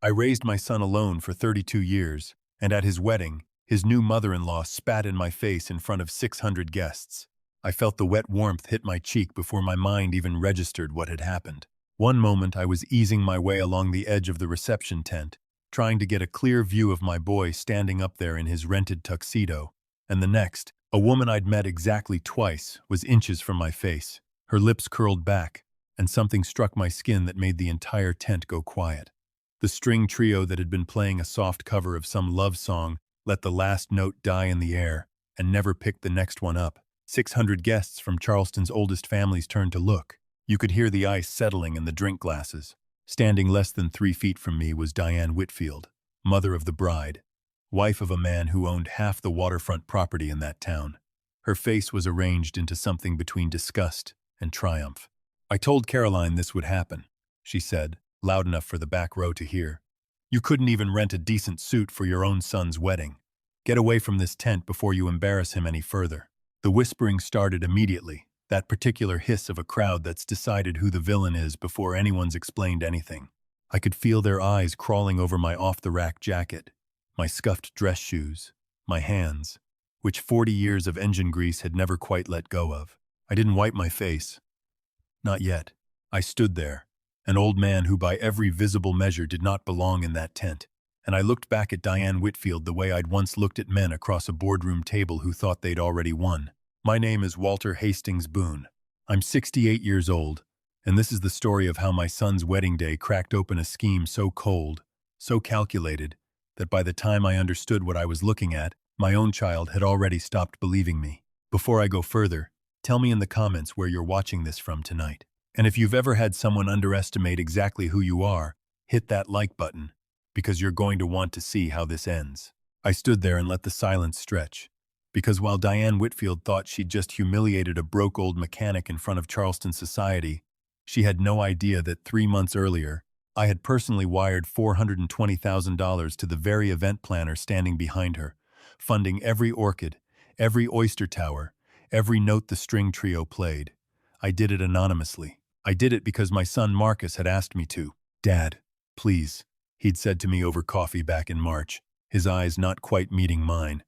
I raised my son alone for 32 years, and at his wedding, his new mother-in-law spat in my face in front of 600 guests. I felt the wet warmth hit my cheek before my mind even registered what had happened. One moment I was easing my way along the edge of the reception tent, trying to get a clear view of my boy standing up there in his rented tuxedo, and the next, a woman I'd met exactly twice was inches from my face. Her lips curled back, and something struck my skin that made the entire tent go quiet. The string trio that had been playing a soft cover of some love song let the last note die in the air and never picked the next one up. 600 guests from Charleston's oldest families turned to look. You could hear the ice settling in the drink glasses. Standing less than 3 feet from me was Diane Whitfield, mother of the bride, wife of a man who owned half the waterfront property in that town. Her face was arranged into something between disgust and triumph. "I told Caroline this would happen," she said, loud enough for the back row to hear. "You couldn't even rent a decent suit for your own son's wedding. Get away from this tent before you embarrass him any further." The whispering started immediately, that particular hiss of a crowd that's decided who the villain is before anyone's explained anything. I could feel their eyes crawling over my off-the-rack jacket, my scuffed dress shoes, my hands, which 40 years of engine grease had never quite let go of. I didn't wipe my face. Not yet. I stood there, an old man who by every visible measure did not belong in that tent, and I looked back at Diane Whitfield the way I'd once looked at men across a boardroom table who thought they'd already won. My name is Walter Hastings Boone. I'm 68 years old, and this is the story of how my son's wedding day cracked open a scheme so cold, so calculated, that by the time I understood what I was looking at, my own child had already stopped believing me. Before I go further, tell me in the comments where you're watching this from tonight. And if you've ever had someone underestimate exactly who you are, hit that like button, because you're going to want to see how this ends. I stood there and let the silence stretch, because while Diane Whitfield thought she'd just humiliated a broke old mechanic in front of Charleston society, she had no idea that 3 months earlier, I had personally wired $420,000 to the very event planner standing behind her, funding every orchid, every oyster tower, every note the string trio played. I did it anonymously. I did it because my son Marcus had asked me to. "Dad, please," he'd said to me over coffee back in March, his eyes not quite meeting mine.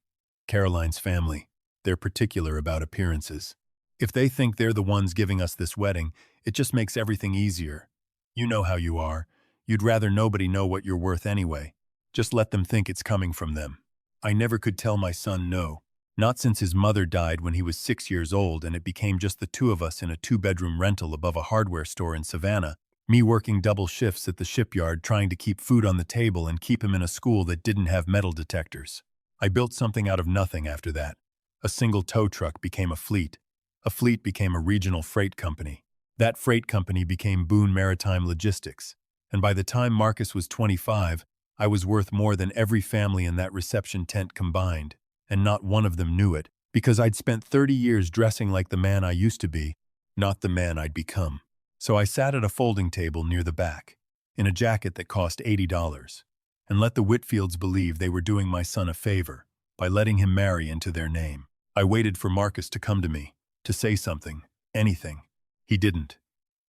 "Caroline's family, they're particular about appearances. If they think they're the ones giving us this wedding, it just makes everything easier. You know how you are. You'd rather nobody know what you're worth anyway. Just let them think it's coming from them." I never could tell my son no. Not since his mother died when he was 6 years old and it became just the two of us in a 2-bedroom rental above a hardware store in Savannah, me working double shifts at the shipyard trying to keep food on the table and keep him in a school that didn't have metal detectors. I built something out of nothing after that. A single tow truck became a fleet. A fleet became a regional freight company. That freight company became Boone Maritime Logistics. And by the time Marcus was 25, I was worth more than every family in that reception tent combined. And not one of them knew it, because I'd spent 30 years dressing like the man I used to be, not the man I'd become. So I sat at a folding table near the back, in a jacket that cost $80, and let the Whitfields believe they were doing my son a favor by letting him marry into their name. I waited for Marcus to come to me, to say something, anything. He didn't.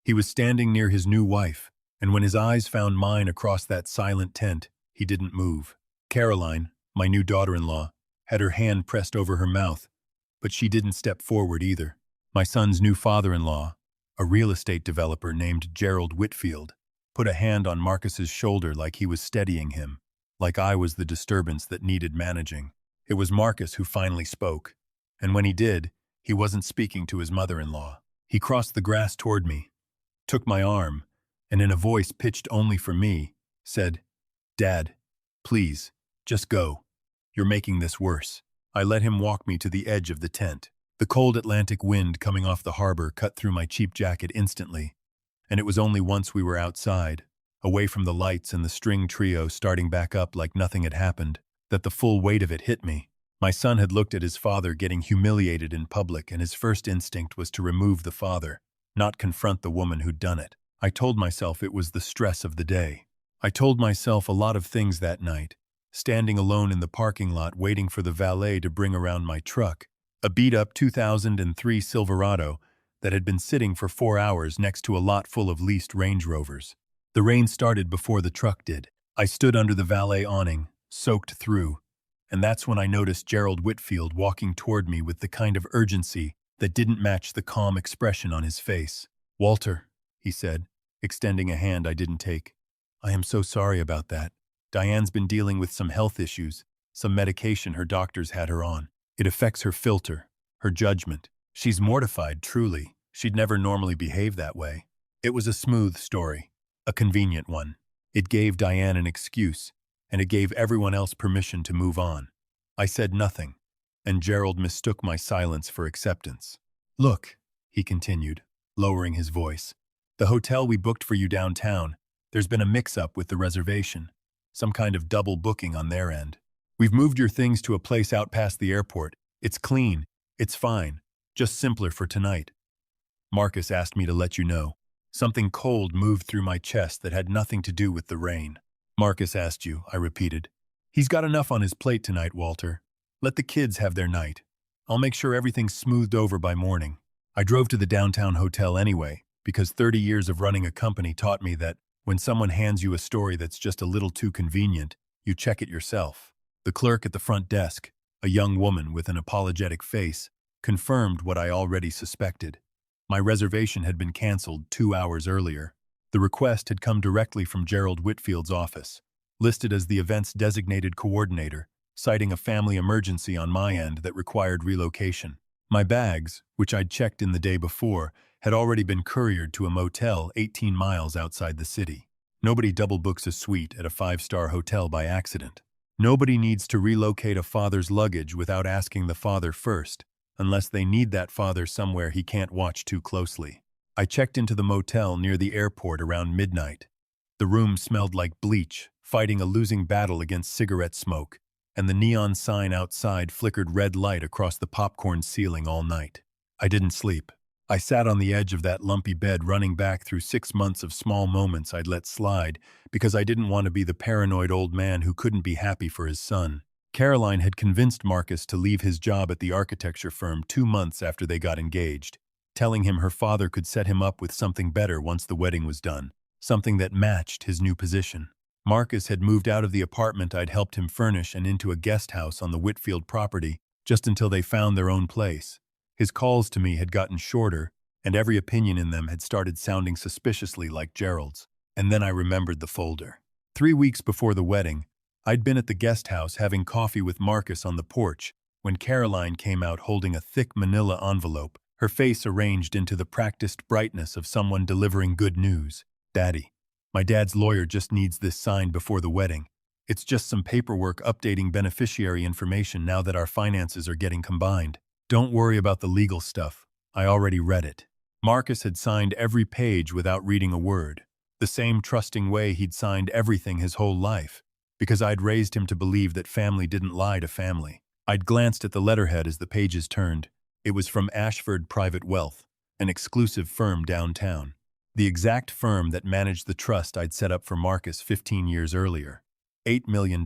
He was standing near his new wife, and when his eyes found mine across that silent tent, he didn't move. Caroline, my new daughter-in-law, had her hand pressed over her mouth, but she didn't step forward either. My son's new father-in-law, a real estate developer named Gerald Whitfield, put a hand on Marcus's shoulder like he was steadying him, like I was the disturbance that needed managing. It was Marcus who finally spoke, and when he did, he wasn't speaking to his mother-in-law. He crossed the grass toward me, took my arm, and in a voice pitched only for me, said, "Dad, please, just go. You're making this worse." I let him walk me to the edge of the tent. The cold Atlantic wind coming off the harbor cut through my cheap jacket instantly, and it was only once we were outside, away from the lights and the string trio starting back up like nothing had happened, that the full weight of it hit me. My son had looked at his father getting humiliated in public, and his first instinct was to remove the father, not confront the woman who'd done it. I told myself it was the stress of the day. I told myself a lot of things that night, standing alone in the parking lot waiting for the valet to bring around my truck, a beat-up 2003 Silverado that had been sitting for 4 hours next to a lot full of leased Range Rovers. The rain started before the truck did, I stood under the valet awning, soaked through, and that's when I noticed Gerald Whitfield walking toward me with the kind of urgency that didn't match the calm expression on his face. "Walter," he said, extending a hand I didn't take. "I am so sorry about that. Diane's been dealing with some health issues, some medication her doctors had her on. It affects her filter, her judgment. She's mortified, truly. She'd never normally behave that way." It was a smooth story, a convenient one. It gave Diane an excuse, and it gave everyone else permission to move on. I said nothing, and Gerald mistook my silence for acceptance. "Look," he continued, lowering his voice, "the hotel we booked for you downtown, there's been a mix-up with the reservation. Some kind of double booking on their end. We've moved your things to a place out past the airport. It's clean. It's fine. Just simpler for tonight. Marcus asked me to let you know." Something cold moved through my chest that had nothing to do with the rain. "Marcus asked you," I repeated. "He's got enough on his plate tonight, Walter. Let the kids have their night. I'll make sure everything's smoothed over by morning." I drove to the downtown hotel anyway, because 30 years of running a company taught me that when someone hands you a story that's just a little too convenient, you check it yourself. The clerk at the front desk, a young woman with an apologetic face, confirmed what I already suspected. My reservation had been canceled 2 hours earlier. The request had come directly from Gerald Whitfield's office, listed as the event's designated coordinator, citing a family emergency on my end that required relocation. My bags, which I'd checked in the day before, had already been couriered to a motel 18 miles outside the city. Nobody double books a suite at a 5-star hotel by accident. Nobody needs to relocate a father's luggage without asking the father first, unless they need that father somewhere he can't watch too closely. I checked into the motel near the airport around midnight. The room smelled like bleach, fighting a losing battle against cigarette smoke, and the neon sign outside flickered red light across the popcorn ceiling all night. I didn't sleep. I sat on the edge of that lumpy bed running back through 6 months of small moments I'd let slide because I didn't want to be the paranoid old man who couldn't be happy for his son. Caroline had convinced Marcus to leave his job at the architecture firm 2 months after they got engaged, telling him her father could set him up with something better once the wedding was done, something that matched his new position. Marcus had moved out of the apartment I'd helped him furnish and into a guest house on the Whitfield property just until they found their own place. His calls to me had gotten shorter, and every opinion in them had started sounding suspiciously like Gerald's. And then I remembered the folder. 3 weeks before the wedding, I'd been at the guest house having coffee with Marcus on the porch when Caroline came out holding a thick manila envelope, her face arranged into the practiced brightness of someone delivering good news. "Daddy, my dad's lawyer just needs this signed before the wedding. It's just some paperwork updating beneficiary information now that our finances are getting combined. Don't worry about the legal stuff. I already read it." Marcus had signed every page without reading a word, the same trusting way he'd signed everything his whole life, because I'd raised him to believe that family didn't lie to family. I'd glanced at the letterhead as the pages turned. It was from Ashford Private Wealth, an exclusive firm downtown. The exact firm that managed the trust I'd set up for Marcus 15 years earlier. $8 million.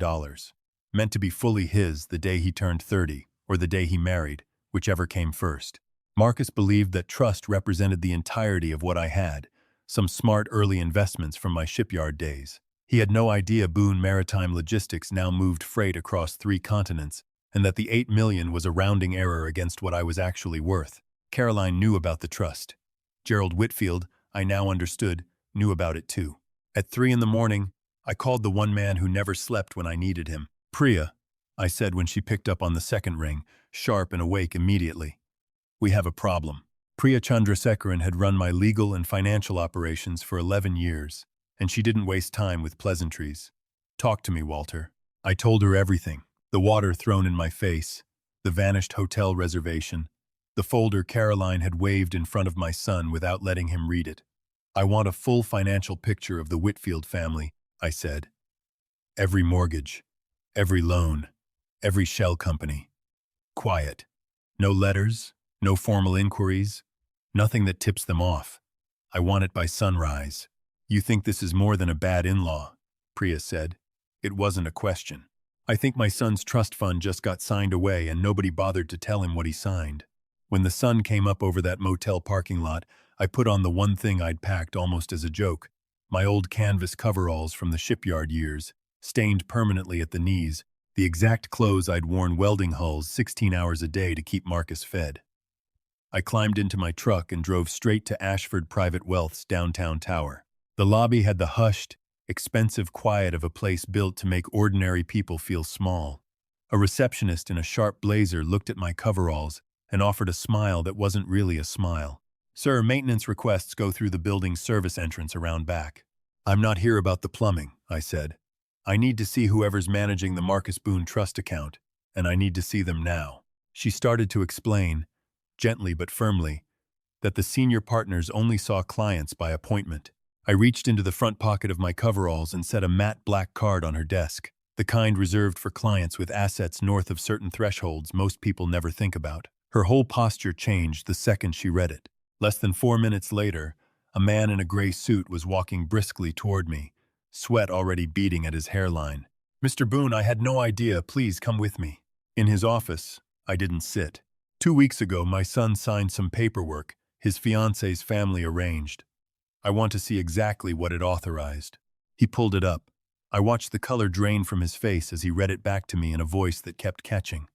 Meant to be fully his the day he turned 30, or the day he married, whichever came first. Marcus believed that trust represented the entirety of what I had, some smart early investments from my shipyard days. He had no idea Boone Maritime Logistics now moved freight across 3 continents, and that the $8 million was a rounding error against what I was actually worth. Caroline knew about the trust. Gerald Whitfield, I now understood, knew about it too. At 3 in the morning, I called the one man who never slept when I needed him. "Priya," I said when she picked up on the second ring, sharp and awake immediately. "We have a problem." Priya Chandrasekaran had run my legal and financial operations for 11 years, and she didn't waste time with pleasantries. "Talk to me, Walter." I told her everything, the water thrown in my face, the vanished hotel reservation, the folder Caroline had waved in front of my son without letting him read it. "I want a full financial picture of the Whitfield family," I said. "Every mortgage, every loan, every shell company. Quiet. No letters, no formal inquiries, nothing that tips them off. I want it by sunrise." "You think this is more than a bad in-law," Priya said. It wasn't a question. "I think my son's trust fund just got signed away and nobody bothered to tell him what he signed. When the sun came up over that motel parking lot, I put on the one thing I'd packed almost as a joke, my old canvas coveralls from the shipyard years, stained permanently at the knees, the exact clothes I'd worn welding hulls 16 hours a day to keep Marcus fed. I climbed into my truck and drove straight to Ashford Private Wealth's downtown tower. The lobby had the hushed, expensive quiet of a place built to make ordinary people feel small. A receptionist in a sharp blazer looked at my coveralls and offered a smile that wasn't really a smile. "Sir, maintenance requests go through the building's service entrance around back." "I'm not here about the plumbing," I said. "I need to see whoever's managing the Marcus Boone Trust account, and I need to see them now." She started to explain, gently but firmly, that the senior partners only saw clients by appointment. I reached into the front pocket of my coveralls and set a matte black card on her desk, the kind reserved for clients with assets north of certain thresholds most people never think about. Her whole posture changed the second she read it. Less than 4 minutes later, a man in a gray suit was walking briskly toward me, sweat already beading at his hairline. "Mr. Boone, I had no idea. Please come with me." In his office, I didn't sit. 2 weeks ago, my son signed some paperwork his fiancée's family arranged. I want to see exactly what it authorized. He pulled it up. I watched the color drain from his face as he read it back to me in a voice that kept catching.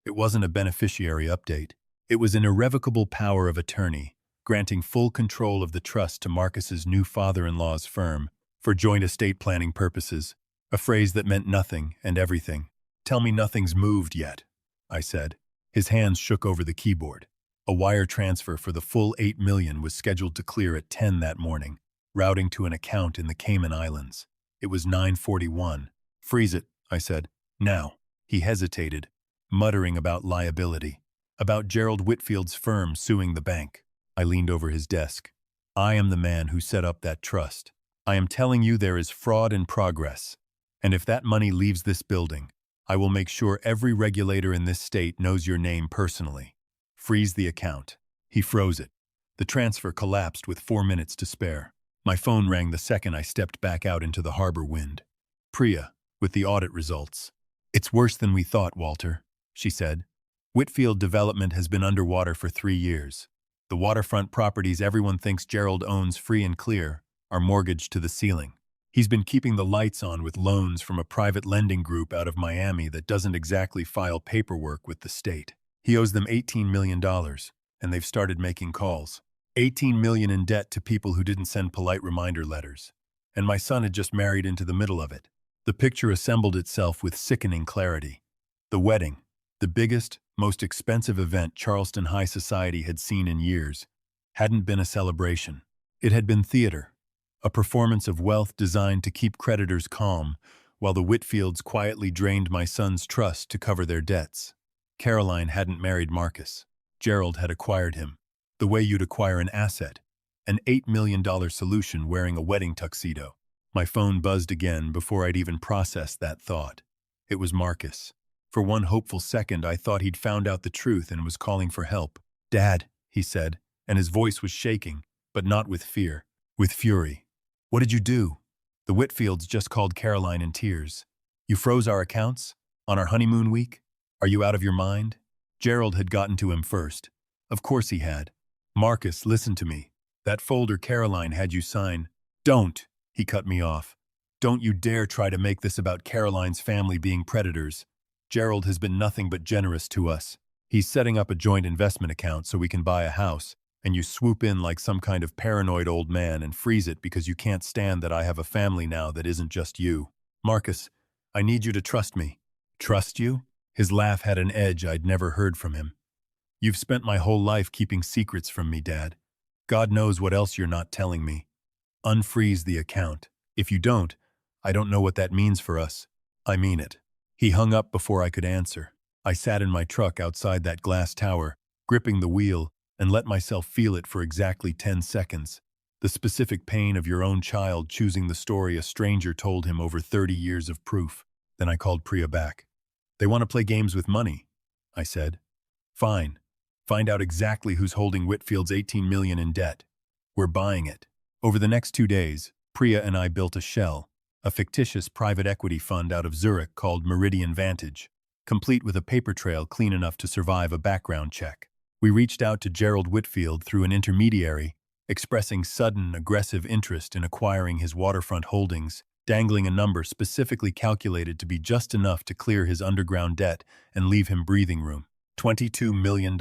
It wasn't a beneficiary update. It was an irrevocable power of attorney, granting full control of the trust to Marcus's new father-in-law's firm for joint estate planning purposes, a phrase that meant nothing and everything. "Tell me nothing's moved yet," I said. His hands shook over the keyboard. A wire transfer for the full $8 million was scheduled to clear at 10 that morning, routing to an account in the Cayman Islands. It was 9:41. "Freeze it," I said. "Now." He hesitated, muttering about liability, about Gerald Whitfield's firm suing the bank. I leaned over his desk. "I am the man who set up that trust. I am telling you there is fraud in progress. And if that money leaves this building, I will make sure every regulator in this state knows your name personally. Freeze the account." He froze it. The transfer collapsed with 4 minutes to spare. My phone rang the second I stepped back out into the harbor wind. "Priya, with the audit results." "It's worse than we thought, Walter," she said. "Whitfield Development has been underwater for 3 years. The waterfront properties everyone thinks Gerald owns free and clear are mortgaged to the ceiling. He's been keeping the lights on with loans from a private lending group out of Miami that doesn't exactly file paperwork with the state. He owes them $18 million, and they've started making calls. $18 million in debt to people who didn't send polite reminder letters. And my son had just married into the middle of it." The picture assembled itself with sickening clarity. The wedding, the biggest, most expensive event Charleston high society had seen in years, hadn't been a celebration. It had been theater, a performance of wealth designed to keep creditors calm, while the Whitfields quietly drained my son's trust to cover their debts. Caroline hadn't married Marcus. Gerald had acquired him, the way you'd acquire an asset, an $8 million solution wearing a wedding tuxedo. My phone buzzed again before I'd even processed that thought. It was Marcus. For one hopeful second, I thought he'd found out the truth and was calling for help. "Dad," he said, and his voice was shaking, but not with fear, with fury. "What did you do?" "The Whitfields just called Caroline in tears. You froze our accounts? On our honeymoon week? Are you out of your mind?" Gerald had gotten to him first. Of course he had. "Marcus, listen to me. That folder Caroline had you sign—" "Don't!" he cut me off. "Don't you dare try to make this about Caroline's family being predators. Gerald has been nothing but generous to us. He's setting up a joint investment account so we can buy a house, and you swoop in like some kind of paranoid old man and freeze it because you can't stand that I have a family now that isn't just you. Marcus, I need you to trust me." "Trust you?" His laugh had an edge I'd never heard from him. "You've spent my whole life keeping secrets from me, Dad. God knows what else you're not telling me. Unfreeze the account. If you don't, I don't know what that means for us. I mean it." He hung up before I could answer. I sat in my truck outside that glass tower, gripping the wheel, and let myself feel it for exactly 10 seconds. The specific pain of your own child choosing the story a stranger told him over 30 years of proof. Then I called Priya back. "They want to play games with money," I said. "Fine. Find out exactly who's holding Whitfield's $18 million in debt. We're buying it." Over the next 2 days, Priya and I built a shell, a fictitious private equity fund out of Zurich called Meridian Vantage, complete with a paper trail clean enough to survive a background check. We reached out to Gerald Whitfield through an intermediary, expressing sudden, aggressive interest in acquiring his waterfront holdings dangling a number specifically calculated to be just enough to clear his underground debt and leave him breathing room. $22 million.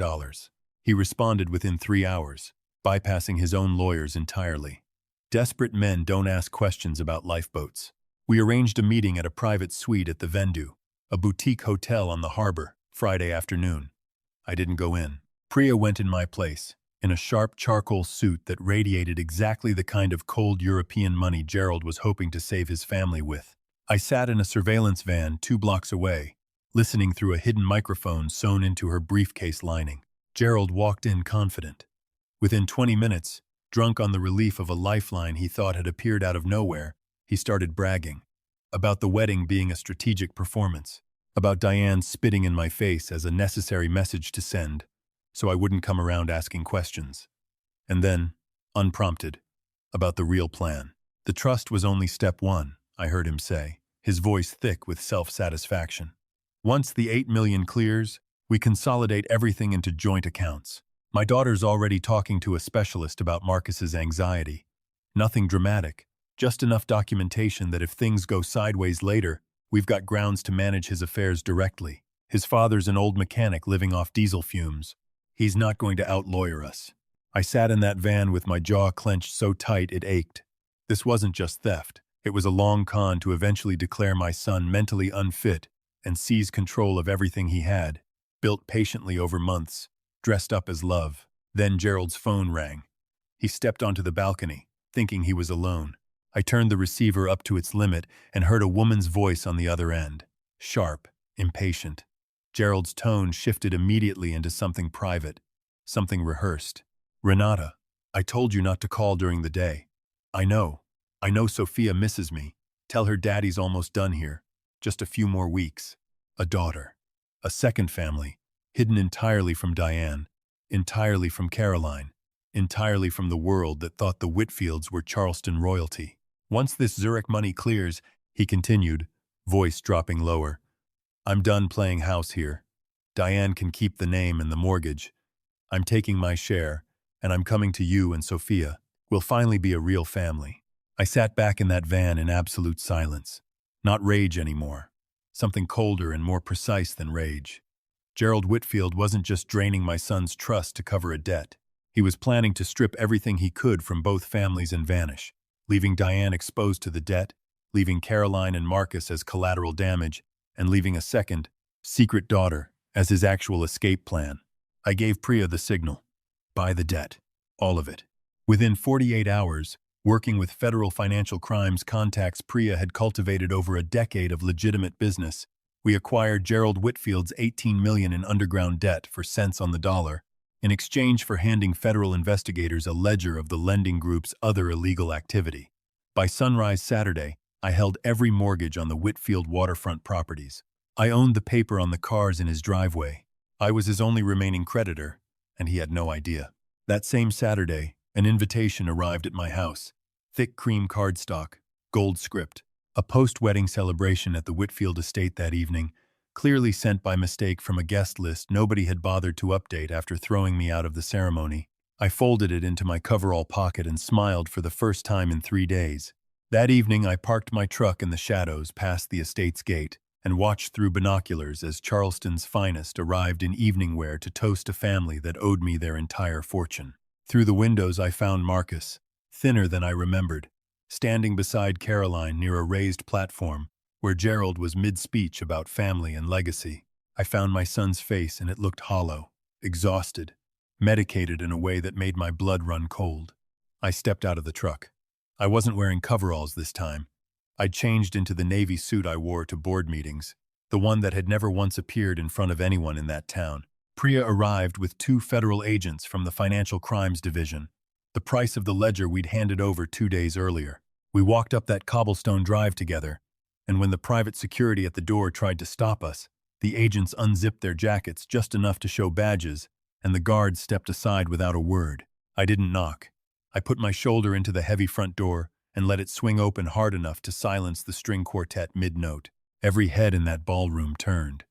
He responded within 3 hours, bypassing his own lawyers entirely. Desperate men don't ask questions about lifeboats. We arranged a meeting at a private suite at the Vendu, a boutique hotel on the harbor, Friday afternoon. I didn't go in. Priya went in my place, in a sharp charcoal suit that radiated exactly the kind of cold European money Gerald was hoping to save his family with. I sat in a surveillance van 2 blocks away, listening through a hidden microphone sewn into her briefcase lining. Gerald walked in confident. Within 20 minutes, drunk on the relief of a lifeline he thought had appeared out of nowhere, he started bragging about the wedding being a strategic performance, about Diane spitting in my face as a necessary message to send, so I wouldn't come around asking questions. And then, unprompted, about the real plan. The trust was only step 1, I heard him say, his voice thick with self-satisfaction. Once the 8 million clears, we consolidate everything into joint accounts. My daughter's already talking to a specialist about Marcus's anxiety. Nothing dramatic, just enough documentation that if things go sideways later, we've got grounds to manage his affairs directly. His father's an old mechanic living off diesel fumes. He's not going to out-lawyer us. I sat in that van with my jaw clenched so tight it ached. This wasn't just theft. It was a long con to eventually declare my son mentally unfit and seize control of everything he had, built patiently over months, dressed up as love. Then Gerald's phone rang. He stepped onto the balcony, thinking he was alone. I turned the receiver up to its limit and heard a woman's voice on the other end, sharp, impatient. Gerald's tone shifted immediately into something private, something rehearsed. "Renata, I told you not to call during the day. I know Sophia misses me. Tell her daddy's almost done here. Just a few more weeks. A daughter. A second family, hidden entirely from Diane, entirely from Caroline, entirely from the world that thought the Whitfields were Charleston royalty. Once this Zurich money clears," he continued, voice dropping lower, "I'm done playing house here. Diane can keep the name and the mortgage. I'm taking my share, and I'm coming to you and Sophia. We'll finally be a real family." I sat back in that van in absolute silence. Not rage anymore. Something colder and more precise than rage. Gerald Whitfield wasn't just draining my son's trust to cover a debt. He was planning to strip everything he could from both families and vanish, leaving Diane exposed to the debt, leaving Caroline and Marcus as collateral damage, and leaving a second, secret daughter as his actual escape plan. I gave Priya the signal. Buy the debt. All of it. Within 48 hours, working with federal financial crimes contacts Priya had cultivated over a decade of legitimate business, we acquired Gerald Whitfield's $18 million in underground debt for cents on the dollar, in exchange for handing federal investigators a ledger of the lending group's other illegal activity. By sunrise Saturday, I held every mortgage on the Whitfield waterfront properties. I owned the paper on the cars in his driveway. I was his only remaining creditor, and he had no idea. That same Saturday, an invitation arrived at my house. Thick cream cardstock, gold script. A post-wedding celebration at the Whitfield estate that evening, clearly sent by mistake from a guest list nobody had bothered to update after throwing me out of the ceremony. I folded it into my coverall pocket and smiled for the first time in 3 days. That evening I parked my truck in the shadows past the estate's gate and watched through binoculars as Charleston's finest arrived in evening wear to toast a family that owed me their entire fortune. Through the windows I found Marcus, thinner than I remembered, standing beside Caroline near a raised platform where Gerald was mid-speech about family and legacy. I found my son's face and it looked hollow, exhausted, medicated in a way that made my blood run cold. I stepped out of the truck. I wasn't wearing coveralls this time. I'd changed into the navy suit I wore to board meetings, the one that had never once appeared in front of anyone in that town. Priya arrived with 2 federal agents from the Financial Crimes Division, the price of the ledger we'd handed over 2 days earlier. We walked up that cobblestone drive together, and when the private security at the door tried to stop us, the agents unzipped their jackets just enough to show badges, and the guards stepped aside without a word. I didn't knock. I put my shoulder into the heavy front door and let it swing open hard enough to silence the string quartet mid-note. Every head in that ballroom turned.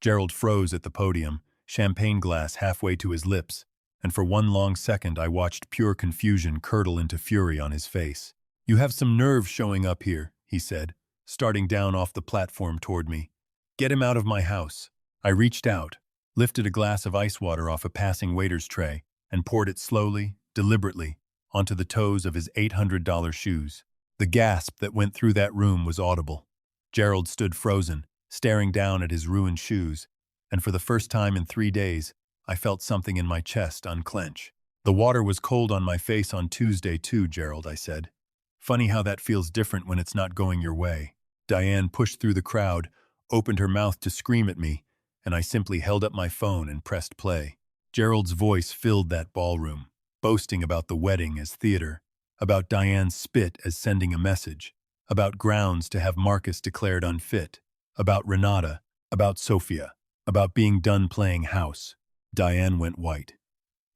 Gerald froze at the podium, champagne glass halfway to his lips, and for one long second I watched pure confusion curdle into fury on his face. "You have some nerve showing up here," he said, starting down off the platform toward me. Get him out of my house. I reached out, lifted a glass of ice water off a passing waiter's tray, and poured it slowly, deliberately, onto the toes of his $800 shoes. The gasp that went through that room was audible. Gerald stood frozen, staring down at his ruined shoes, and for the first time in 3 days, I felt something in my chest unclench. The water was cold on my face on Tuesday too, Gerald, I said. Funny how that feels different when it's not going your way. Diane pushed through the crowd, opened her mouth to scream at me, and I simply held up my phone and pressed play. Gerald's voice filled that ballroom, boasting about the wedding as theater, about Diane's spit as sending a message, about grounds to have Marcus declared unfit, about Renata, about Sophia, about being done playing house. Diane went white.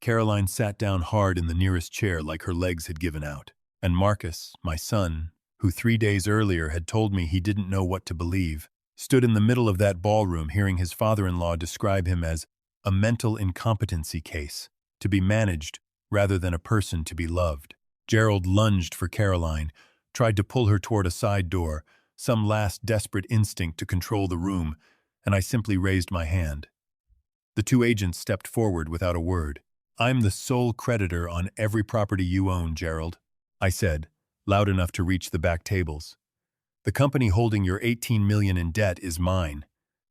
Caroline sat down hard in the nearest chair like her legs had given out. And Marcus, my son, who 3 days earlier had told me he didn't know what to believe, stood in the middle of that ballroom hearing his father-in-law describe him as a mental incompetency case, to be managed rather than a person to be loved. Gerald lunged for Caroline, tried to pull her toward a side door, some last desperate instinct to control the room, and I simply raised my hand. The two agents stepped forward without a word. I'm the sole creditor on every property you own, Gerald, I said, loud enough to reach the back tables. The company holding your $18 million in debt is mine.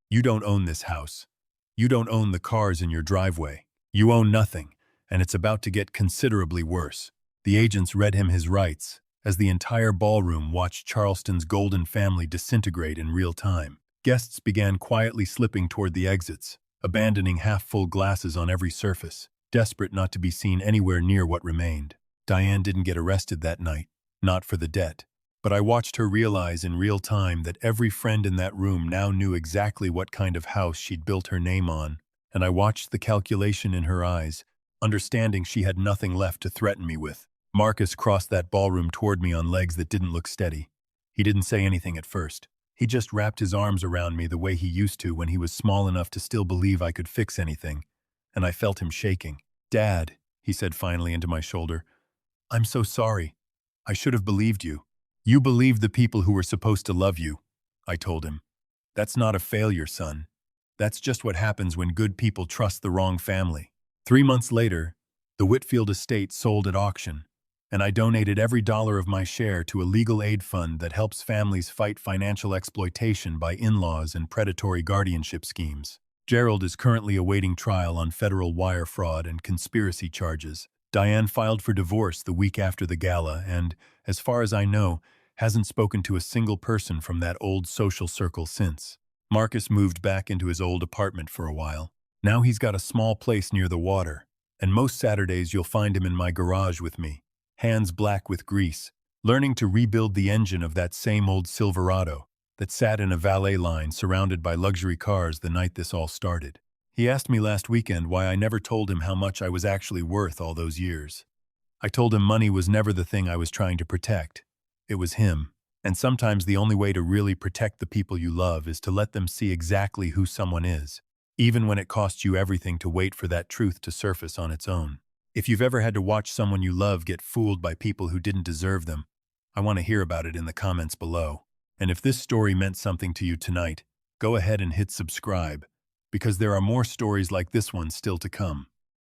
You don't own this house. You don't own the cars in your driveway. You own nothing, and it's about to get considerably worse. The agents read him his rights, as the entire ballroom watched Charleston's golden family disintegrate in real time. Guests began quietly slipping toward the exits, abandoning half-full glasses on every surface, desperate not to be seen anywhere near what remained. Diane didn't get arrested that night, not for the debt. But I watched her realize in real time that every friend in that room now knew exactly what kind of house she'd built her name on, and I watched the calculation in her eyes, understanding she had nothing left to threaten me with. Marcus crossed that ballroom toward me on legs that didn't look steady. He didn't say anything at first. He just wrapped his arms around me the way he used to when he was small enough to still believe I could fix anything, and I felt him shaking. Dad, he said finally into my shoulder, I'm so sorry. I should have believed you. You believed the people who were supposed to love you, I told him. That's not a failure, son. That's just what happens when good people trust the wrong family. 3 months later, the Whitfield estate sold at auction, and I donated every dollar of my share to a legal aid fund that helps families fight financial exploitation by in-laws and predatory guardianship schemes. Gerald is currently awaiting trial on federal wire fraud and conspiracy charges. Diane filed for divorce the week after the gala and, as far as I know, hasn't spoken to a single person from that old social circle since. Marcus moved back into his old apartment for a while. Now he's got a small place near the water, and most Saturdays you'll find him in my garage with me, hands black with grease, learning to rebuild the engine of that same old Silverado that sat in a valet line surrounded by luxury cars the night this all started. He asked me last weekend why I never told him how much I was actually worth all those years. I told him money was never the thing I was trying to protect. It was him. And sometimes the only way to really protect the people you love is to let them see exactly who someone is, even when it costs you everything to wait for that truth to surface on its own. If you've ever had to watch someone you love get fooled by people who didn't deserve them, I want to hear about it in the comments below. And if this story meant something to you tonight, go ahead and hit subscribe, because there are more stories like this one still to come.